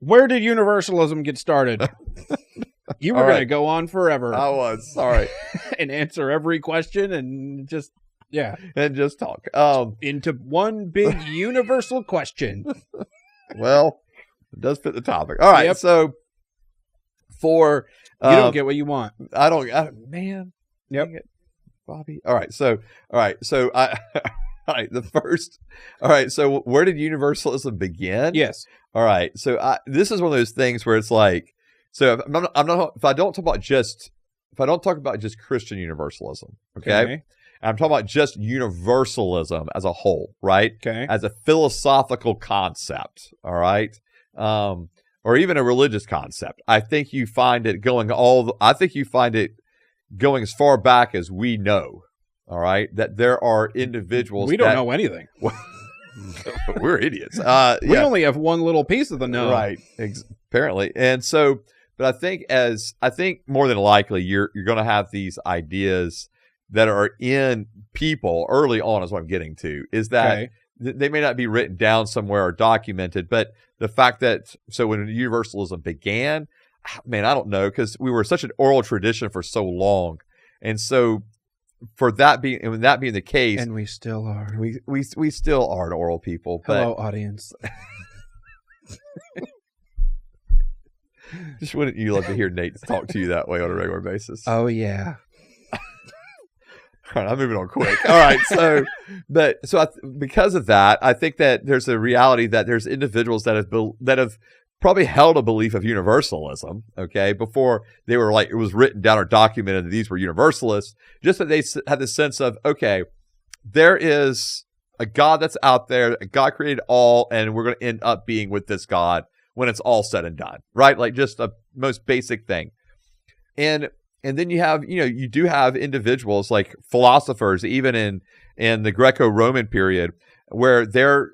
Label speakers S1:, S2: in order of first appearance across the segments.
S1: Where did Universalism get started? You were going to go on forever.
S2: I was. Sorry.
S1: And answer every question and just, yeah.
S2: And just talk.
S1: Into one big universal question.
S2: Well, it does fit the topic. All right.
S1: Yep.
S2: So for...
S1: you don't get what you want.
S2: I don't... man.
S1: Yep.
S2: Bobby. All right. So I... All right, all right, so where did universalism begin?
S1: Yes.
S2: All right, so this is one of those things where it's like, so if I don't talk about just Christian universalism, okay? I'm talking about just universalism as a whole, right?
S1: Okay.
S2: As a philosophical concept, all right? Or even a religious concept. I think you find it going as far back as we know. All right, that there are individuals.
S1: We don't know anything.
S2: We're idiots.
S1: We only have one little piece of the know,
S2: right? Apparently, and so, but I think more than likely you're going to have these ideas that are in people early on. Is what I'm getting to is that they may not be written down somewhere or documented, but the fact that when universalism began, man, I don't know, because we were such an oral tradition for so long, and so. For that being the case,
S1: and we still are.
S2: We still are an oral people. But
S1: hello, audience.
S2: Just wouldn't you love to hear Nate talk to you that way on a regular basis?
S1: Oh yeah.
S2: All right, I'm moving on quick. All right, because of that, I think that there's a reality that there's individuals that have probably held a belief of universalism, okay, before they were like, it was written down or documented that these were universalists, just that they had the sense of, okay, there is a God that's out there, God created all, and we're going to end up being with this God when it's all said and done, right? Like just a most basic thing. And then you do have individuals like philosophers, even in the Greco-Roman period, where they're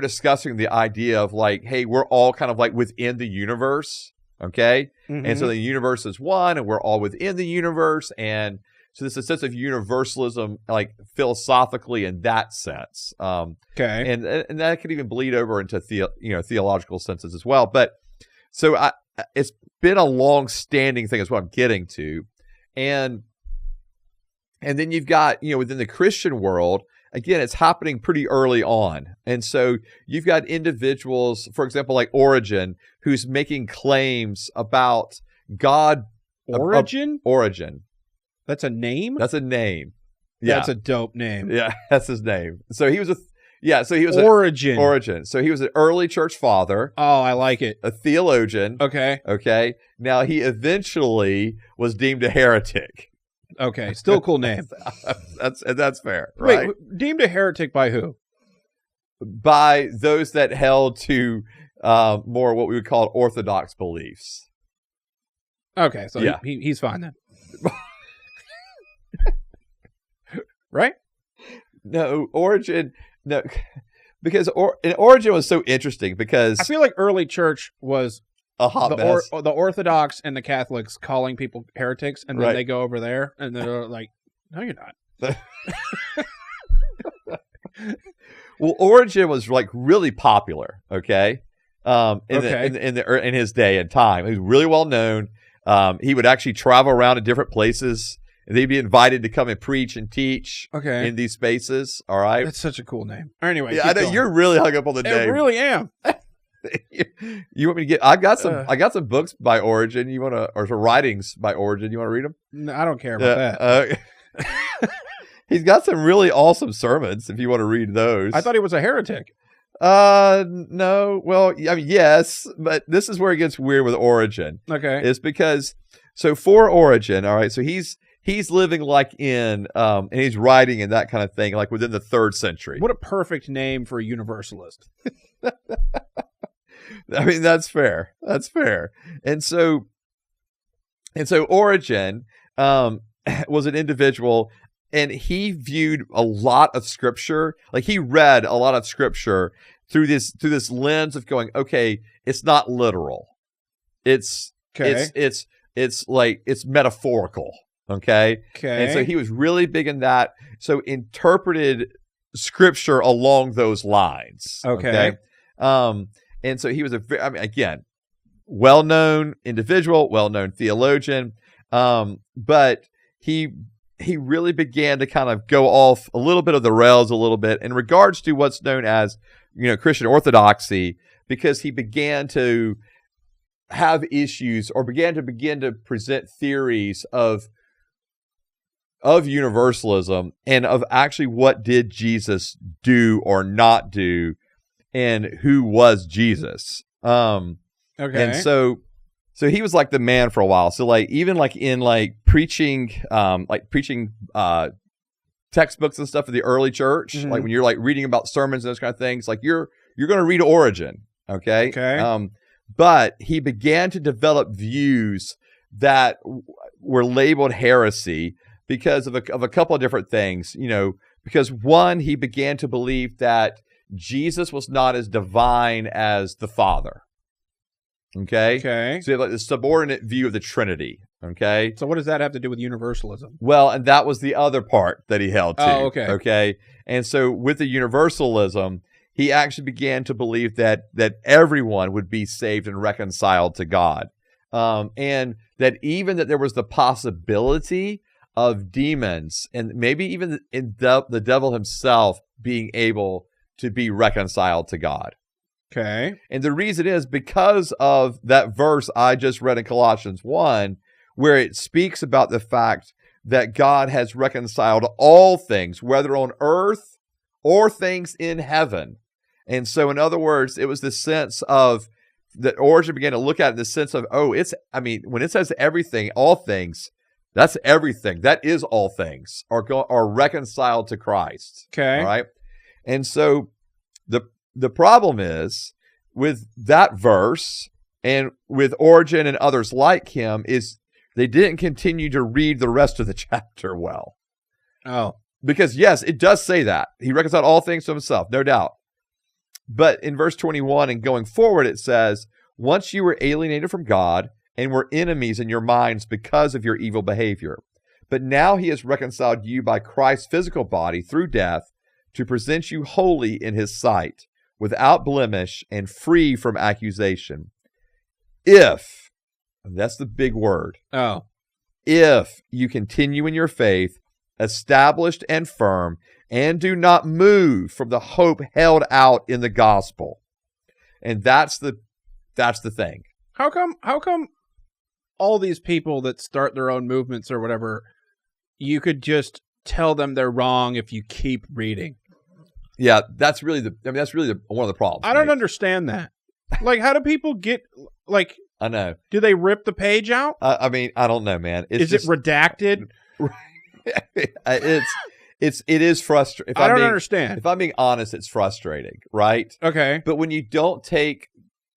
S2: discussing the idea of like, hey, we're all kind of like within the universe, okay? Mm-hmm. And so the universe is one, and we're all within the universe, and so there's a sense of universalism, like philosophically in that sense,
S1: okay,
S2: and that could even bleed over into theological senses as well. But so it's been a long-standing thing, is what I'm getting to, and then you've got within the Christian world. Again, it's happening pretty early on. And so you've got individuals, for example, like Origen, who's making claims about God.
S1: Origen?
S2: Origin.
S1: That's a name?
S2: That's a name. Yeah.
S1: That's a dope name.
S2: Yeah, that's his name. So he was
S1: Origen.
S2: Origin. So he was an early church father.
S1: Oh, I like it.
S2: A theologian.
S1: Okay.
S2: Now, he eventually was deemed a heretic.
S1: Okay, still a cool name.
S2: That's fair, right?
S1: Wait, deemed a heretic by who?
S2: By those that held to more what we would call orthodox beliefs.
S1: Okay, so yeah. He's fine then. Right?
S2: No, Origen. No, because Origen was so interesting because
S1: I feel like early church was
S2: a hot mess.
S1: The Orthodox and the Catholics calling people heretics, and then they go over there and they're like, "No, you're not."
S2: Well, Origen was like really popular. Okay, in his day and time, he was really well known. He would actually travel around to different places, and they'd be invited to come and preach and teach. In these spaces. All right,
S1: that's such a cool name. Anyway,
S2: yeah, I know you're really hung up on the name.
S1: I really am.
S2: You want me to get? I got some books by Origen. You want to, or some writings by Origen? You want to read them?
S1: No, I don't care about that.
S2: He's got some really awesome sermons. If you want to read those,
S1: I thought he was a heretic.
S2: No. Well, I mean, yes, but this is where it gets weird with Origen.
S1: Okay,
S2: it's because for Origen, all right. So he's living like in and he's writing and that kind of thing, like within the 3rd century.
S1: What a perfect name for a universalist.
S2: I mean, that's fair. That's fair. And so Origen was an individual, and he viewed a lot of scripture, like he read a lot of scripture through this lens of going, okay, it's not literal. It's like it's metaphorical. Okay. And so he was really big in that. So interpreted scripture along those lines.
S1: Okay.
S2: And so he was again, well-known individual, well-known theologian, but he really began to kind of go off a little bit of the rails a little bit in regards to what's known as, Christian orthodoxy, because he began to have issues or begin to present theories of universalism and of actually what did Jesus do or not do and who was Jesus. Okay. And so he was like the man for a while. So like even like in preaching textbooks and stuff for the early church, like when you're like reading about sermons and those kind of things, like you're going to read Origen. Okay. But he began to develop views that were labeled heresy because of a couple of different things, because one, he began to believe that Jesus was not as divine as the Father. Okay. So you have like the subordinate view of the Trinity. Okay.
S1: So what does that have to do with universalism?
S2: Well, and that was the other part that he held to.
S1: Oh, okay.
S2: Okay. And so with the universalism, he actually began to believe that everyone would be saved and reconciled to God. And that even that there was the possibility of demons and maybe even the devil himself being able to be reconciled to God.
S1: Okay.
S2: And the reason is because of that verse I just read in Colossians 1, where it speaks about the fact that God has reconciled all things, whether on earth or things in heaven. And so, in other words, it was the sense of that Origen began to look at it in the sense of, when it says everything, all things, that's everything. That is all things are reconciled to Christ.
S1: Okay.
S2: All right. And so the problem is with that verse and with Origen and others like him is they didn't continue to read the rest of the chapter well.
S1: Oh.
S2: Because yes, it does say that. He reconciled all things to himself, no doubt. But in verse 21 and going forward, it says, once you were alienated from God and were enemies in your minds because of your evil behavior. But now he has reconciled you by Christ's physical body through death to present you holy in his sight, without blemish and free from accusation. If, and that's the big word.
S1: Oh.
S2: If you continue in your faith, established and firm, and do not move from the hope held out in the gospel. And that's the thing.
S1: How come all these people that start their own movements or whatever, you could just tell them they're wrong if you keep reading?
S2: Yeah, that's really one of the problems.
S1: I don't understand that. Like, how do people get, like,
S2: I know.
S1: Do they rip the page out?
S2: I don't know, man.
S1: Is it redacted?
S2: It is frustrating.
S1: I don't understand.
S2: If I'm being honest, it's frustrating, right?
S1: Okay.
S2: But when you don't take,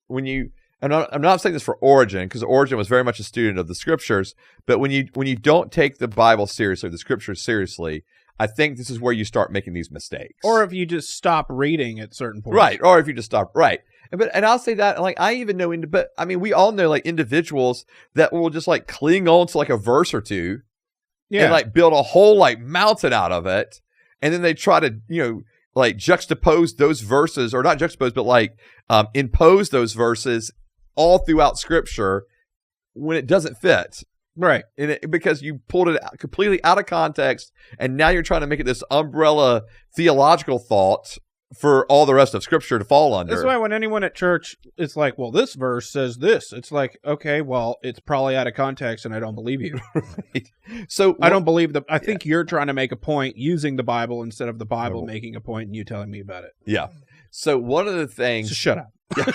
S2: I'm not saying this for Origen, because Origen was very much a student of the scriptures, but when you don't take the Bible seriously, the scriptures seriously, I think this is where you start making these mistakes.
S1: Or if you just stop reading at certain points.
S2: Right. Or if you just stop. Right. And I'll say that, like, I even know, but I mean, we all know like individuals that will just like cling on to like a verse or two. Yeah. And like build a whole like mountain out of it. And then they try to, like juxtapose those verses, or not juxtapose, but like impose those verses all throughout scripture when it doesn't fit.
S1: Right.
S2: Because you pulled it completely out of context, and now you're trying to make it this umbrella theological thought for all the rest of scripture to fall under.
S1: That's why when anyone at church, it's like, well, this verse says this. It's like, okay, well, it's probably out of context, and I don't believe you.
S2: Right. So
S1: I don't believe I think you're trying to make a point using the Bible instead of the Bible making a point and you telling me about it.
S2: Yeah. So one of the things...
S1: So shut up.
S2: Yeah.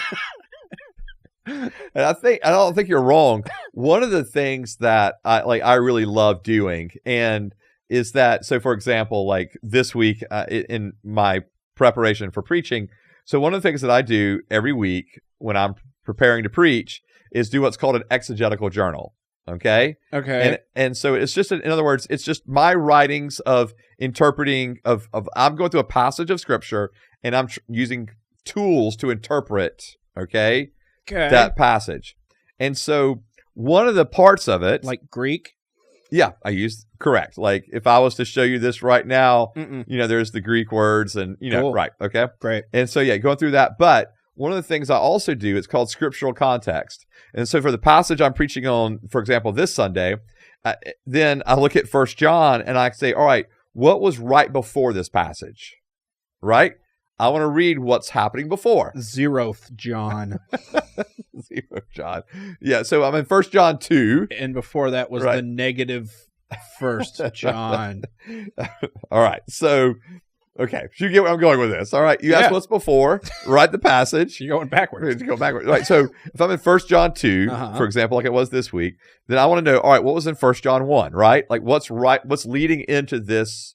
S2: And I don't think you're wrong. One of the things that I really love doing, and is that, so for example, like this week in my preparation for preaching, so one of the things that I do every week when I'm preparing to preach is do what's called an exegetical journal. Okay. And so it's just, in other words, it's just my writings of interpreting of I'm going through a passage of scripture and I'm using tools to interpret. Okay. That passage. And so one of the parts of it,
S1: like Greek.
S2: Yeah, I use correct. Like if I was to show you this right now, there's the Greek words and, cool. Right. Okay.
S1: Great.
S2: And so, yeah, going through that. But one of the things I also do is called scriptural context. And so for the passage I'm preaching on, for example, this Sunday, then I look at 1 John and I say, all right, what was right before this passage? Right? I want to read what's happening before.
S1: 0th John.
S2: 0th John. Yeah, so I'm in 1 John 2.
S1: And before that was the negative 1st John.
S2: All right, so, okay, you get where I'm going with this. All right, you asked what's before, write the passage.
S1: You're going backwards.
S2: Go backwards. Right, so if I'm in 1 John 2, for example, like it was this week, then I want to know, all right, what was in 1 John 1, right? Like what's leading into this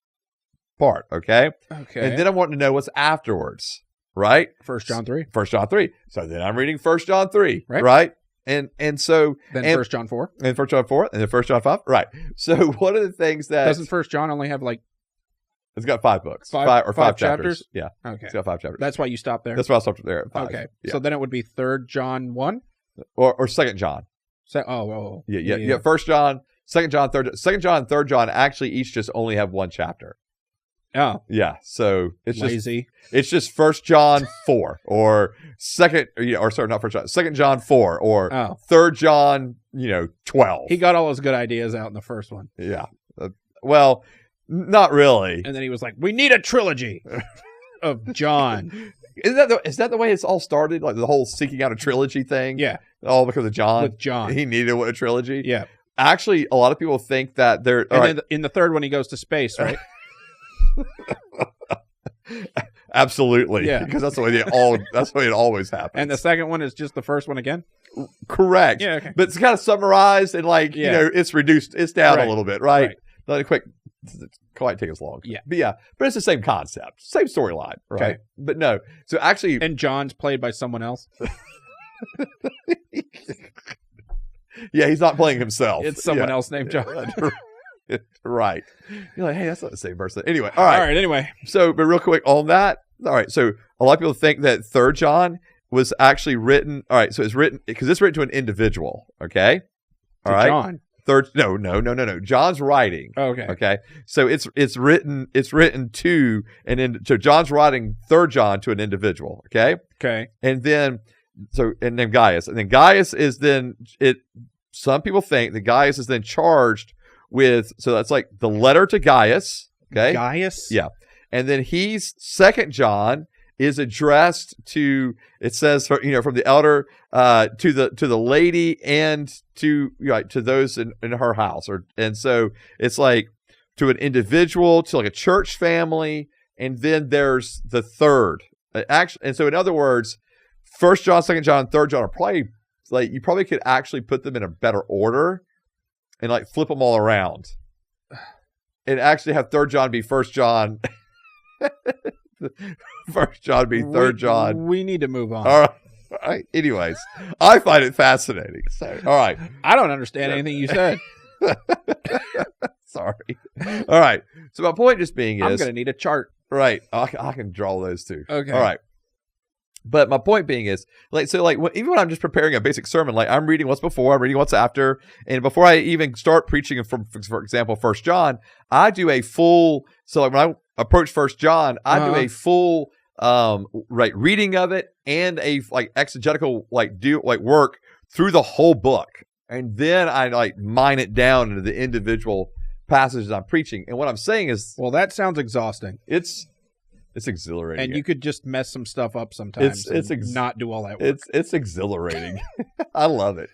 S2: part, okay? And then I want to know what's afterwards, right?
S1: 1 John 3.
S2: 1 John 3. So then I'm reading 1 John 3, right? And so
S1: then 1 John 4.
S2: And 1 John 4, and then 1 John 5. Right. So one of the things that
S1: doesn't 1 John only have like
S2: it's got 5 books. 5 chapters. Yeah.
S1: Okay.
S2: It's got 5 chapters.
S1: That's why you stopped there.
S2: That's why I stopped there at 5.
S1: Okay.
S2: Yeah.
S1: So then it would be 3 John 1
S2: or 2 John. Yeah. 1 John, 2 John, 2 John and 3 John actually each just only have 1 chapter.
S1: Oh.
S2: Yeah. So it's
S1: lazy.
S2: It's just 1 John 4 or 2 John 4 or 3 John, 12.
S1: He got all those good ideas out in the first one.
S2: Yeah. Well, not really.
S1: And then he was like, "We need a trilogy of John."
S2: Is that the way it's all started? Like the whole seeking out a trilogy thing?
S1: Yeah.
S2: All because of John?
S1: With John.
S2: He needed a trilogy?
S1: Yeah.
S2: Actually, a lot of people think that they're...
S1: And then in the third one, he goes to space, right?
S2: Absolutely.
S1: Yeah.
S2: Because that's the way it always happens.
S1: And the second one is just the first one again?
S2: Correct.
S1: Yeah, okay.
S2: But it's kind of summarized and it's reduced. It's down a little bit, right? Not a quick... It's quite take as long.
S1: Yeah.
S2: But it's the same concept. Same storyline, right? Okay. But no. So actually...
S1: And John's played by someone else?
S2: Yeah, he's not playing himself.
S1: It's someone else named John.
S2: Right. You're like, hey, that's not the same person. Anyway, all right.
S1: Anyway.
S2: So, but real quick on that. All right. So a lot of people think that 3 John was actually written. All right. So it's written because it's written to an individual. Okay. All right.
S1: John.
S2: No. John's writing.
S1: Okay.
S2: Okay. So it's written to so John's writing 3 John to an individual. Okay.
S1: Okay.
S2: And then Gaius. And then Gaius is then some people think that Gaius is then charged with, so that's like the letter to Gaius. Okay.
S1: Gaius?
S2: Yeah. And then 2 John is addressed to, it says, from the elder to the lady and to those in her house. And so it's like to an individual, to like a church family, and then there's the third. And so in other words, 1 John, 2 John, 3 John are probably like, you probably could actually put them in a better order and like flip them all around and actually have 3 John be 1 John. 1 John be 3 John.
S1: We need to move on.
S2: All right. Anyways, I find it fascinating. So, all right.
S1: I don't understand anything you said.
S2: Sorry. All right. So my point just being is,
S1: I'm going to need a chart.
S2: Right. I can draw those too.
S1: Okay.
S2: All right. But my point being is, even when I'm just preparing a basic sermon, like I'm reading what's before, I'm reading what's after, and before I even start preaching from, for example, 1 John, I do a full. So like when I approach 1 John, I do a full reading of it and a exegetical work through the whole book, and then I mine it down into the individual passages I'm preaching. And what I'm saying is,
S1: well, that sounds exhausting.
S2: It's exhilarating.
S1: And you could just mess some stuff up sometimes not do all that work.
S2: It's exhilarating. I love it.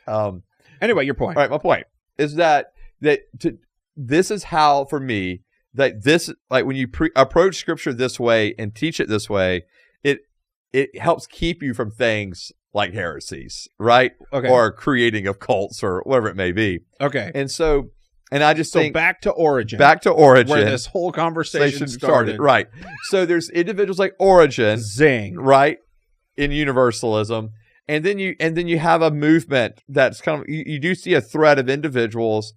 S1: Anyway, your point.
S2: All right, my point is that this is how, for me, that this, like when you approach Scripture this way and teach it this way, it helps keep you from things like heresies, right?
S1: Okay.
S2: Or creating of cults or whatever it may be.
S1: Okay.
S2: And I just think
S1: back to Origin,
S2: where
S1: this whole conversation started.
S2: Right. So there's individuals like Origin,
S1: zing,
S2: right, in Universalism, and then you have a movement that's kind of, you do see a thread of individuals,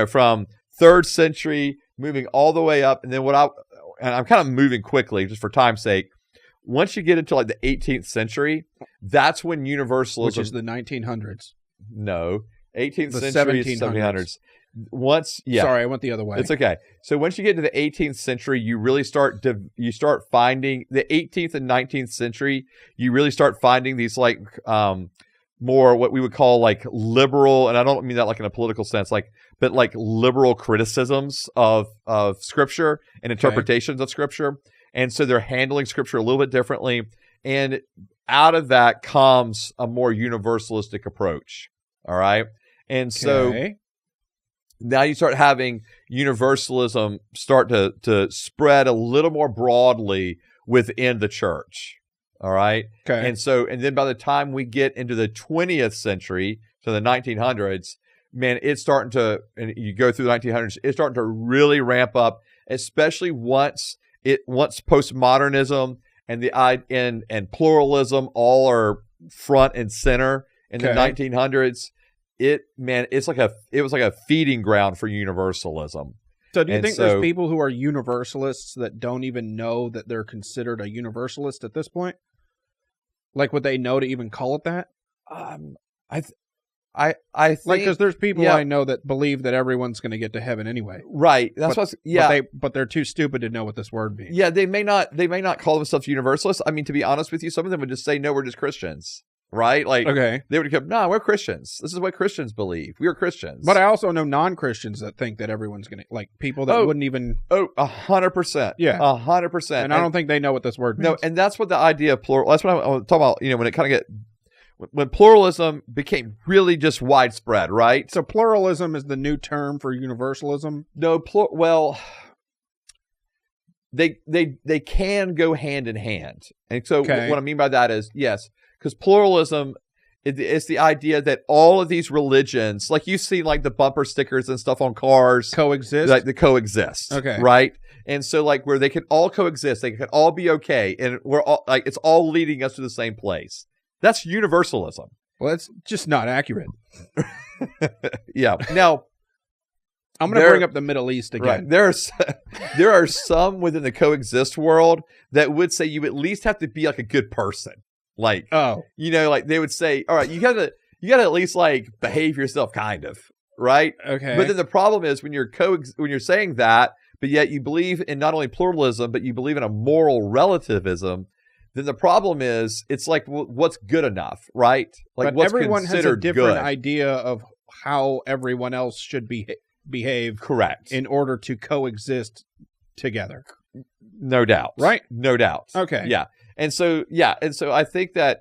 S2: from 3rd century moving all the way up, and then I'm kind of moving quickly just for time's sake. Once you get into like the 18th century, that's when Universalism,
S1: which is the 1900s.
S2: No. 18th century, 1700s.
S1: Sorry, I went the other way.
S2: It's okay. So once you get to the 18th century, you really start finding the 18th and 19th century. You really start finding these like more what we would call like liberal, and I don't mean that like in a political sense, but like liberal criticisms of Scripture and interpretations of Scripture. And so they're handling Scripture a little bit differently. And out of that comes a more universalistic approach. All right. And so now you start having universalism start to spread a little more broadly within the church. All right.
S1: Okay.
S2: And then by the time we get into the 20th century, so the 1900s, man, it's starting to, and you go through the 1900s, it's starting to really ramp up, especially once postmodernism and pluralism all are front and center in the 1900s. It was like a feeding ground for universalism.
S1: So do you think there's people who are universalists that don't even know that they're considered a universalist at this point? Like, would they know to even call it that?
S2: I think,
S1: like, because there's people I know that believe that everyone's going to get to heaven anyway.
S2: Right. That's
S1: but they're too stupid to know what this word means.
S2: Yeah, they may not call themselves universalists. I mean, to be honest with you, some of them would just say, no, we're just Christians. Right? Like, they would come, no, we're Christians. This is what Christians believe. We are Christians.
S1: But I also know non-Christians that think that everyone's going to, like, people that wouldn't even...
S2: 100%.
S1: Yeah.
S2: 100%.
S1: And I don't think they know what this word means.
S2: No, and that's what the idea of plural... That's what I'm talking about, when it kind of when pluralism became really just widespread, right?
S1: So pluralism is the new term for universalism?
S2: No, they can go hand in hand. And so what I mean by that is, yes, because pluralism, it's the idea that all of these religions, like you see like the bumper stickers and stuff on cars.
S1: Coexist?
S2: Like the coexist.
S1: Okay.
S2: Right? And so like where they can all coexist, they can all be okay. And we're all like, it's all leading us to the same place. That's universalism.
S1: Well, that's just not accurate.
S2: Yeah. Now,
S1: I'm going to bring up the Middle East again.
S2: Right. There are some within the coexist world that would say you at least have to be like a good person. Like, like they would say, all right, you gotta at least like behave yourself, kind of, right?
S1: Okay.
S2: But then the problem is when you're saying that, but yet you believe in not only pluralism, but you believe in a moral relativism. Then the problem is it's like what's good enough, right? Like
S1: but
S2: what's
S1: everyone has a different
S2: good.
S1: idea of how everyone else should behave.
S2: Correct.
S1: In order to coexist together.
S2: No doubt.
S1: Right?
S2: No doubt.
S1: Okay.
S2: Yeah. And so I think that,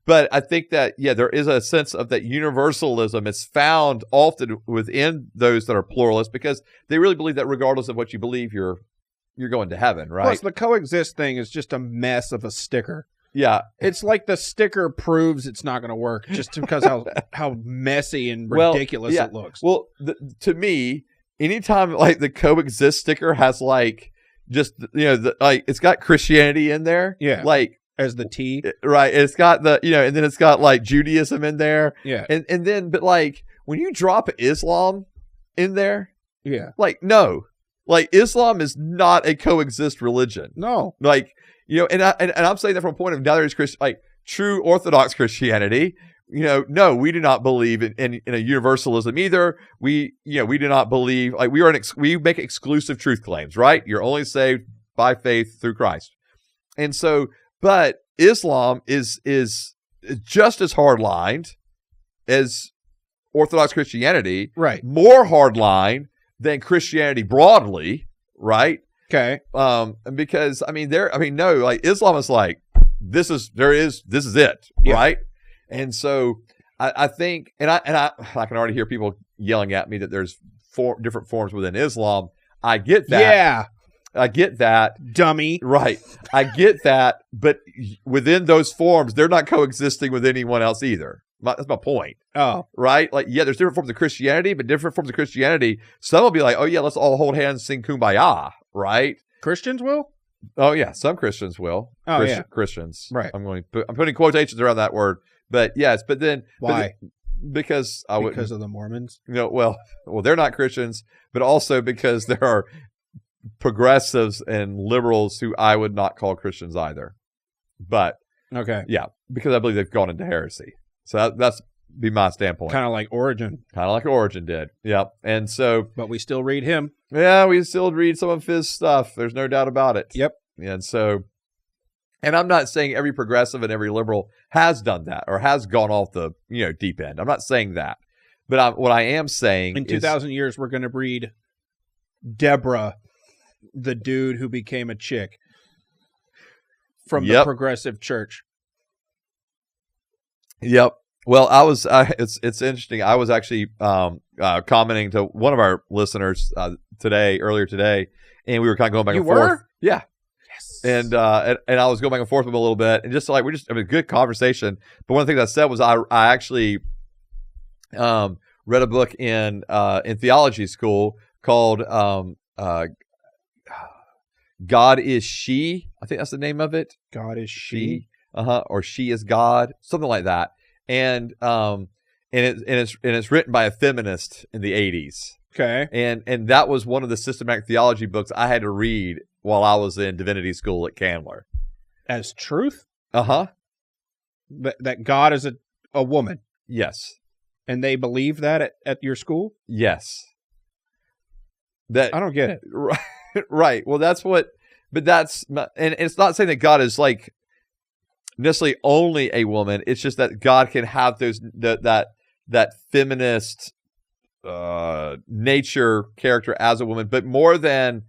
S2: there is a sense of that universalism is found often within those that are pluralists because they really believe that regardless of what you believe, you're going to heaven, right?
S1: Plus, the coexist thing is just a mess of a sticker.
S2: Yeah.
S1: It's like the sticker proves it's not going to work just because how messy and ridiculous it looks.
S2: Well, to me, anytime like the coexist sticker has like just, like it's got Christianity in there.
S1: Yeah.
S2: Like
S1: as the T.
S2: Right. It's got and then it's got like Judaism in there.
S1: Yeah.
S2: And then, but like when you drop Islam in there.
S1: Yeah.
S2: Like, no. Like Islam is not a coexist religion.
S1: No.
S2: Like, and I'm saying that from a point of now there's true Orthodox Christianity. No, we do not believe in a universalism either. We do not believe like we make exclusive truth claims, right? You're only saved by faith through Christ. And so, but Islam is just as hard-lined as Orthodox Christianity.
S1: Right.
S2: More hard-lined than Christianity broadly, right?
S1: Okay.
S2: Because Islam is like this is it, right? And so I think, and I can already hear people yelling at me that there's different forms within Islam. I get that.
S1: Yeah.
S2: I get that.
S1: Dummy.
S2: Right. I get that. But within those forms, they're not coexisting with anyone else either. That's my point.
S1: Oh.
S2: Right? Like, yeah, there's different forms of Christianity, but different forms of Christianity, some will be like, oh, yeah, let's all hold hands and sing Kumbaya, right?
S1: Christians will?
S2: Oh, yeah, some Christians will.
S1: Oh, yeah.
S2: Christians.
S1: Right.
S2: I'm putting quotations around that word. But, yes, but then...
S1: Why?
S2: Because
S1: of the Mormons?
S2: Well, they're not Christians, but also because there are progressives and liberals who I would not call Christians either. But...
S1: Okay.
S2: Yeah, because I believe they've gone into heresy. So that's be my standpoint.
S1: Kind of like Origin.
S2: Kind of like Origin did. Yep. And so,
S1: but we still read him.
S2: Yeah, we still read some of his stuff. There's no doubt about it.
S1: Yep.
S2: And so, and I'm not saying every progressive and every liberal has done that or has gone off the deep end. I'm not saying that. But what I am saying
S1: in 2,000 years, we're going to read Deborah, the dude who became a chick from the progressive church.
S2: Yep. Well, it's interesting. I was actually commenting to one of our listeners earlier today, and we were kind of going back and forth. Yeah.
S1: Yes.
S2: And I was going back and forth with him a little bit, and just like we had a good conversation. But one of the things I said was I actually read a book in theology school called God is She. I think that's the name of it.
S1: God is She.
S2: Or She is God, something like that. And it's written by a feminist in the 80s.
S1: Okay.
S2: And that was one of the systematic theology books I had to read while I was in divinity school at Candler.
S1: As truth?
S2: Uh-huh.
S1: That God is a woman.
S2: Yes.
S1: And they believe that at your school?
S2: Yes.
S1: I don't get it.
S2: Right. Well, and it's not saying that God is like necessarily only a woman. It's just that God can have that feminist nature character as a woman, but more than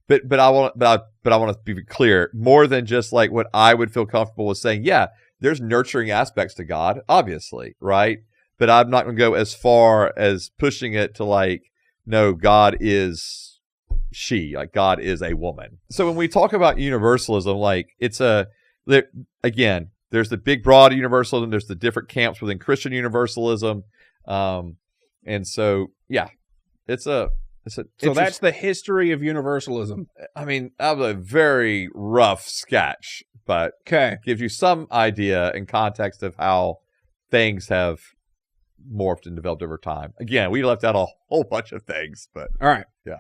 S2: I want to be clear, more than just like what I would feel comfortable with saying. Yeah, there's nurturing aspects to God, obviously, right? But I'm not going to go as far as pushing it to like, no, God is she, like God is a woman. So when we talk about universalism, like again, there's the big broad universalism, there's the different camps within Christian universalism. And so, yeah, so
S1: that's the history of universalism.
S2: I mean, that was a very rough sketch, but gives you some idea and context of how things have morphed and developed over time. Again, we left out a whole bunch of things, but
S1: all right.
S2: Yeah.